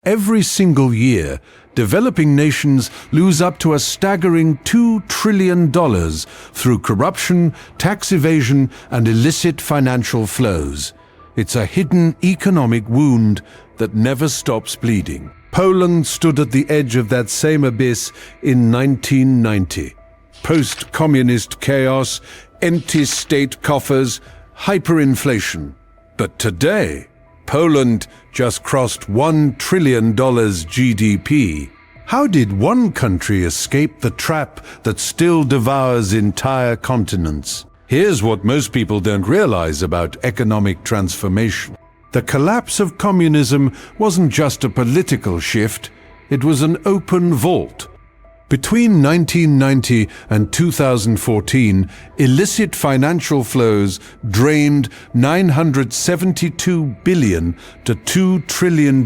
Every single year, developing nations lose up to a staggering $2 trillion through corruption, tax evasion, and illicit financial flows. It's a hidden economic wound that never stops bleeding. Poland stood at the edge of that same abyss in 1990. Post-communist chaos, empty state coffers, hyperinflation. But today, Poland just crossed $1 trillion GDP. How did one country escape the trap that still devours entire continents? Here's what most people don't realize about economic transformation. The collapse of communism wasn't just a political shift, it was an open vault. Between 1990 and 2014, illicit financial flows drained $972 billion to $2 trillion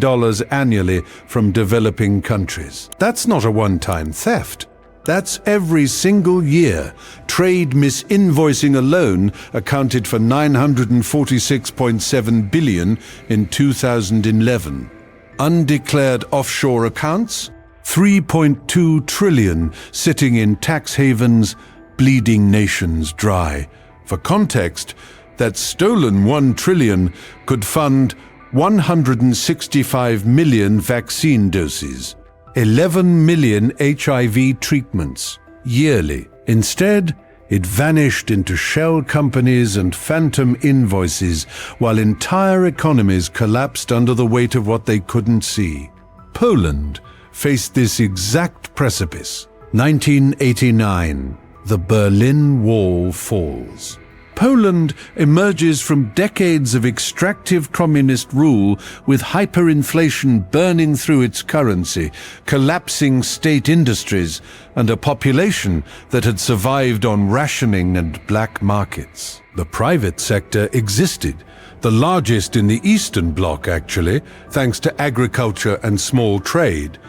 annually from developing countries. That's not a one-time theft. That's every single year. Trade misinvoicing alone accounted for $946.7 billion in 2011. Undeclared offshore accounts? $3.2 trillion sitting in tax havens, bleeding nations dry. For context, that stolen $1 trillion could fund 165 million vaccine doses, 11 million HIV treatments yearly. Instead, it vanished into shell companies and phantom invoices while entire economies collapsed under the weight of what they couldn't see. Poland faced this exact precipice. 1989, the Berlin Wall falls. Poland emerges from decades of extractive communist rule with hyperinflation burning through its currency, collapsing state industries, and a population that had survived on rationing and black markets. The private sector existed, the largest in the Eastern Bloc actually, thanks to agriculture and small trade.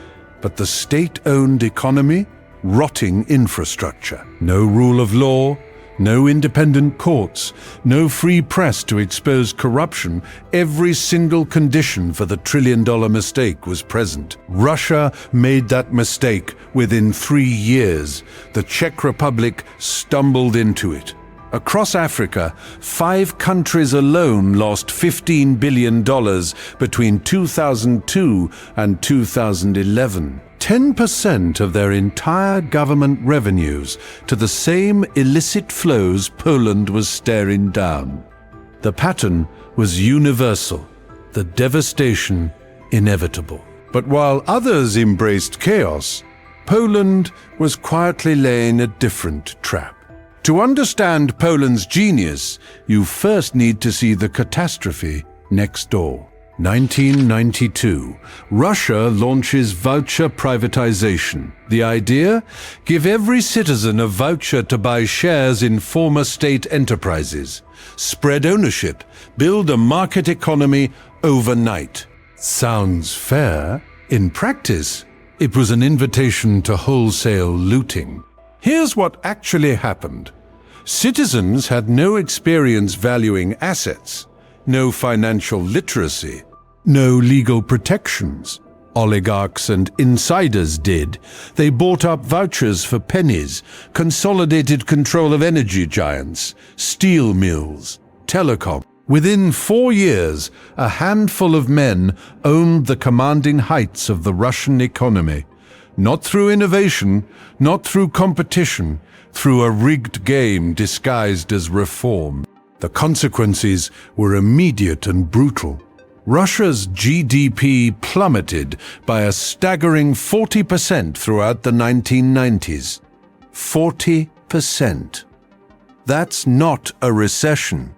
But the state-owned economy? Rotting infrastructure. No rule of law, no independent courts, no free press to expose corruption. Every single condition for the trillion-dollar mistake was present. Russia made that mistake within 3 years. The Czech Republic stumbled into it. Across Africa, 5 countries alone lost $15 billion between 2002 and 2011. 10% of their entire government revenues to the same illicit flows Poland was staring down. The pattern was universal, the devastation inevitable. But while others embraced chaos, Poland was quietly laying a different trap. To understand Poland's genius, you first need to see the catastrophe next door. 1992, Russia launches voucher privatization. The idea? Give every citizen a voucher to buy shares in former state enterprises. Spread ownership. Build a market economy overnight. Sounds fair. In practice, it was an invitation to wholesale looting. Here's what actually happened. Citizens had no experience valuing assets, no financial literacy, no legal protections. Oligarchs and insiders did. They bought up vouchers for pennies, consolidated control of energy giants, steel mills, telecom. Within 4 years, a handful of men owned the commanding heights of the Russian economy. Not through innovation, not through competition, through a rigged game disguised as reform. The consequences were immediate and brutal. Russia's GDP plummeted by a staggering 40% throughout the 1990s. 40%. That's not a recession.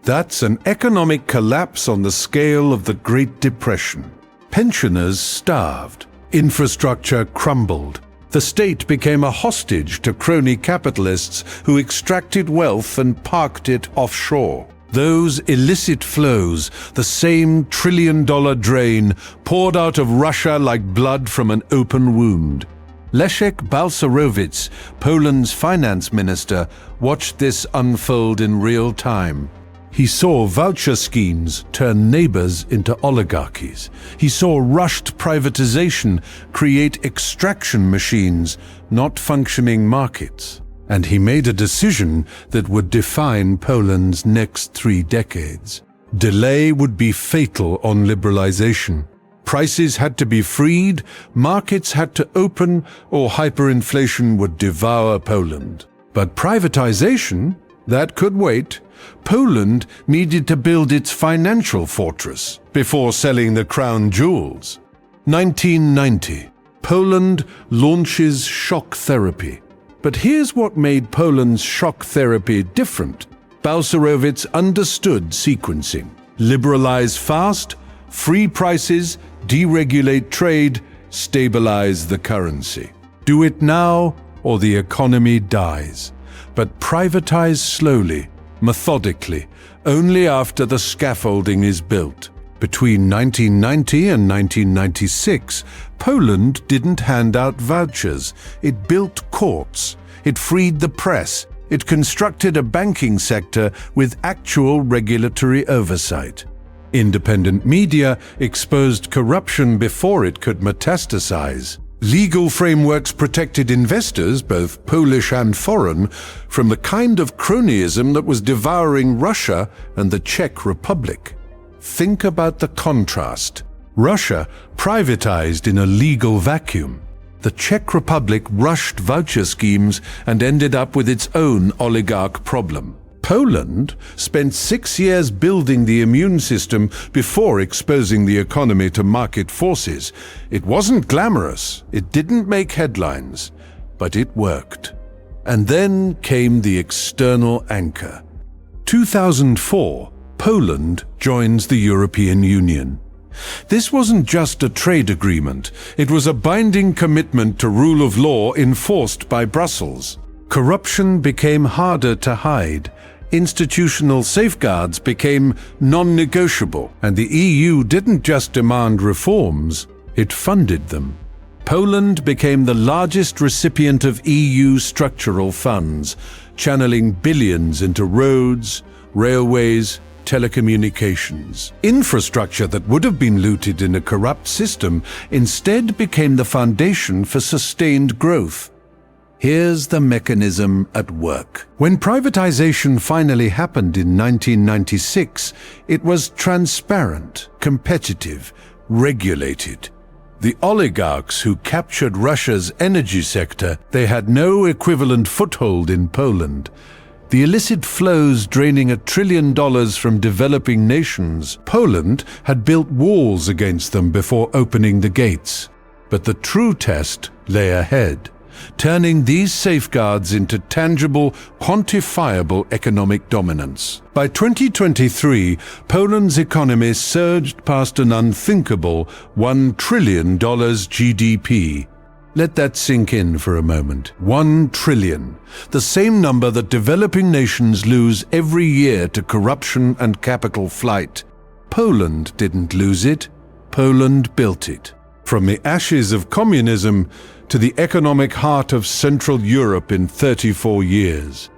That's an economic collapse on the scale of the Great Depression. Pensioners starved. Infrastructure crumbled. The state became a hostage to crony capitalists who extracted wealth and parked it offshore. Those illicit flows, the same trillion-dollar drain, poured out of Russia like blood from an open wound. Leszek Balcerowicz, Poland's finance minister, watched this unfold in real time. He saw voucher schemes turn neighbors into oligarchies. He saw rushed privatization create extraction machines, not functioning markets. And he made a decision that would define Poland's next 3 decades. Delay would be fatal on liberalization. Prices had to be freed, markets had to open, or hyperinflation would devour Poland. But privatization, that could wait. Poland needed to build its financial fortress before selling the crown jewels. 1990. Poland launches shock therapy. But here's what made Poland's shock therapy different. Balcerowicz understood sequencing. Liberalize fast, free prices, deregulate trade, stabilize the currency. Do it now or the economy dies. But privatize slowly, methodically, only after the scaffolding is built. Between 1990 and 1996, Poland didn't hand out vouchers. It built courts. It freed the press. It constructed a banking sector with actual regulatory oversight. Independent media exposed corruption before it could metastasize. Legal frameworks protected investors, both Polish and foreign, from the kind of cronyism that was devouring Russia and the Czech Republic. Think about the contrast. Russia privatized in a legal vacuum. The Czech Republic rushed voucher schemes and ended up with its own oligarch problem. Poland spent 6 years building the immune system before exposing the economy to market forces. It wasn't glamorous, it didn't make headlines, but it worked. And then came the external anchor. 2004, Poland joins the European Union. This wasn't just a trade agreement, it was a binding commitment to rule of law enforced by Brussels. Corruption became harder to hide. Institutional safeguards became non-negotiable, and the EU didn't just demand reforms, it funded them. Poland became the largest recipient of EU structural funds, channeling billions into roads, railways, telecommunications. Infrastructure that would have been looted in a corrupt system instead became the foundation for sustained growth. Here's the mechanism at work. When privatization finally happened in 1996, it was transparent, competitive, regulated. The oligarchs who captured Russia's energy sector, they had no equivalent foothold in Poland. The illicit flows draining $1 trillion from developing nations, Poland had built walls against them before opening the gates. But the true test lay ahead, turning these safeguards into tangible, quantifiable economic dominance. By 2023, Poland's economy surged past an unthinkable $1 trillion GDP. Let that sink in for a moment. 1 trillion, the same number that developing nations lose every year to corruption and capital flight. Poland didn't lose it, Poland built it. From the ashes of communism to the economic heart of Central Europe in 34 years.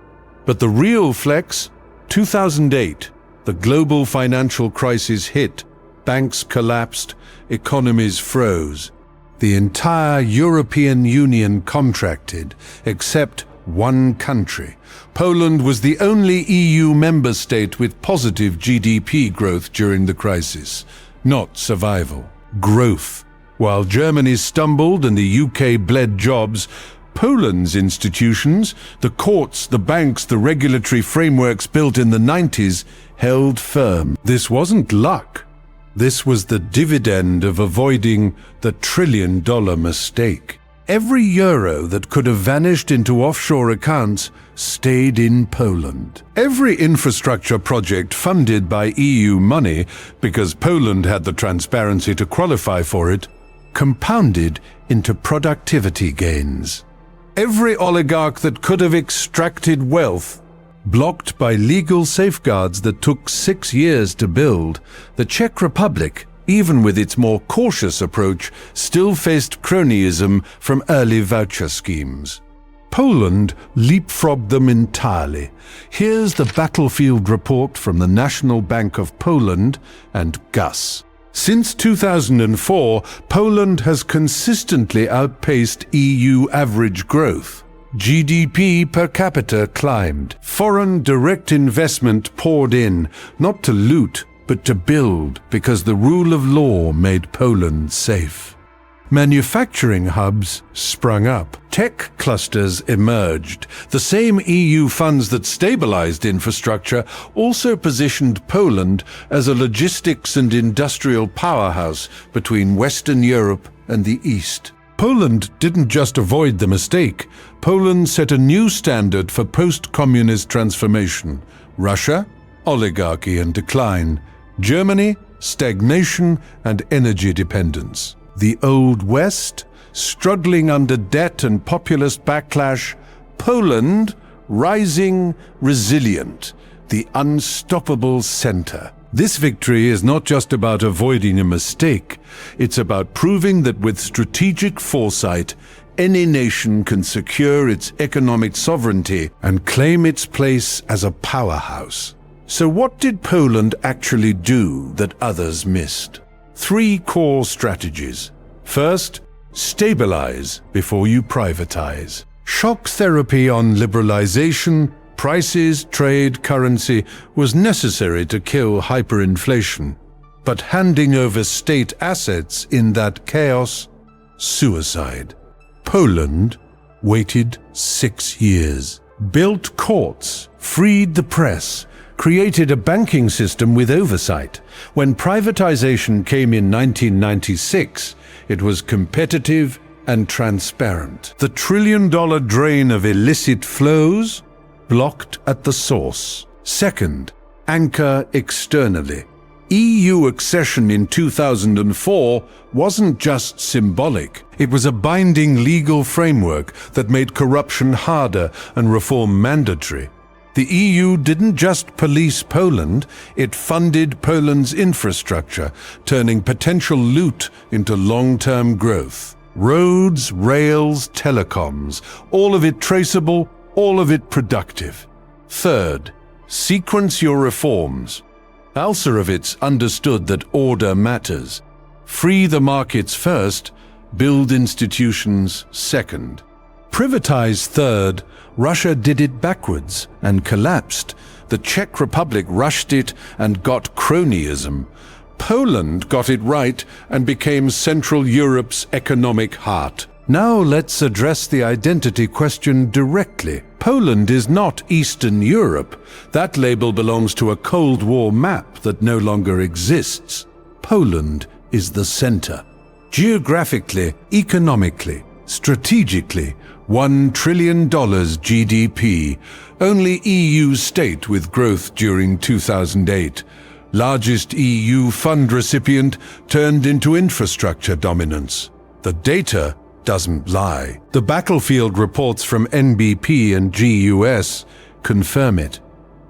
But the real flex? 2008, the global financial crisis hit, banks collapsed, economies froze. The entire European Union contracted, except one country. Poland was the only EU member state with positive GDP growth during the crisis. Not survival, growth. While Germany stumbled and the UK bled jobs, Poland's institutions, the courts, the banks, the regulatory frameworks built in the 90s, held firm. This wasn't luck. This was the dividend of avoiding the $1 trillion mistake. Every euro that could have vanished into offshore accounts stayed in Poland. Every infrastructure project funded by EU money, because Poland had the transparency to qualify for it, compounded into productivity gains. Every oligarch that could have extracted wealth, blocked by legal safeguards that took 6 years to build, the Czech Republic, even with its more cautious approach, still faced cronyism from early voucher schemes. Poland leapfrogged them entirely. Here's the battlefield report from the National Bank of Poland and GUS. Since 2004, Poland has consistently outpaced EU average growth. GDP per capita climbed. Foreign direct investment poured in, not to loot, but to build, because the rule of law made Poland safe. Manufacturing hubs sprung up. Tech clusters emerged. The same EU funds that stabilized infrastructure also positioned Poland as a logistics and industrial powerhouse between Western Europe and the East. Poland didn't just avoid the mistake. Poland set a new standard for post-communist transformation. Russia, oligarchy and decline. Germany, stagnation and energy dependence. The Old West, struggling under debt and populist backlash. Poland, rising, resilient, the unstoppable center. This victory is not just about avoiding a mistake. It's about proving that with strategic foresight, any nation can secure its economic sovereignty and claim its place as a powerhouse. So what did Poland actually do that others missed? 3 core strategies. First, stabilize before you privatize. Shock therapy on liberalization, prices, trade, currency was necessary to kill hyperinflation. But handing over state assets in that chaos, suicide. Poland waited 6 years, built courts, freed the press, created a banking system with oversight. When privatization came in 1996, it was competitive and transparent. The trillion-dollar drain of illicit flows blocked at the source. Second, anchor externally. EU accession in 2004 wasn't just symbolic. It was a binding legal framework that made corruption harder and reform mandatory. The EU didn't just police Poland, it funded Poland's infrastructure, turning potential loot into long-term growth. Roads, rails, telecoms, all of it traceable, all of it productive. Third, sequence your reforms. Balcerowicz understood that order matters. Free the markets first, build institutions second. Privatize third, Russia did it backwards and collapsed. The Czech Republic rushed it and got cronyism. Poland got it right and became Central Europe's economic heart. Now let's address the identity question directly. Poland is not Eastern Europe. That label belongs to a Cold War map that no longer exists. Poland is the center. Geographically, economically, strategically, $1 trillion GDP, only EU state with growth during 2008. Largest EU fund recipient turned into infrastructure dominance. The data doesn't lie. The battlefield reports from NBP and GUS confirm it.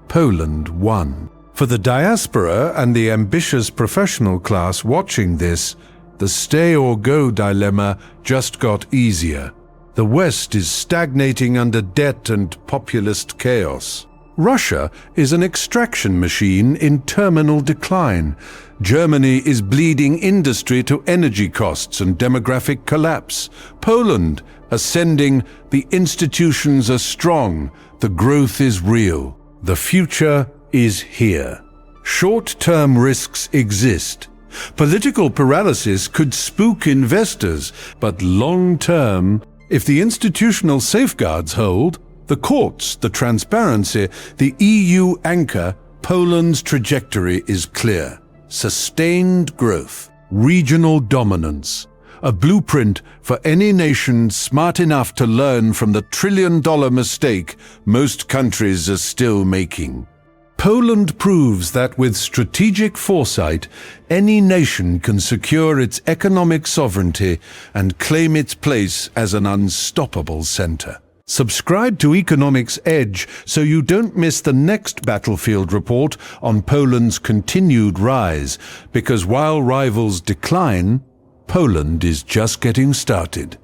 Poland won. For the diaspora and the ambitious professional class watching this, the stay or go dilemma just got easier. The West is stagnating under debt and populist chaos. Russia is an extraction machine in terminal decline. Germany is bleeding industry to energy costs and demographic collapse. Poland ascending, the institutions are strong, the growth is real. The future is here. Short-term risks exist. Political paralysis could spook investors, but long-term, if the institutional safeguards hold, the courts, the transparency, the EU anchor, Poland's trajectory is clear. Sustained growth, regional dominance, a blueprint for any nation smart enough to learn from the trillion-dollar mistake most countries are still making. Poland proves that with strategic foresight, any nation can secure its economic sovereignty and claim its place as an unstoppable center. Subscribe to Economics Edge so you don't miss the next battlefield report on Poland's continued rise, because while rivals decline, Poland is just getting started.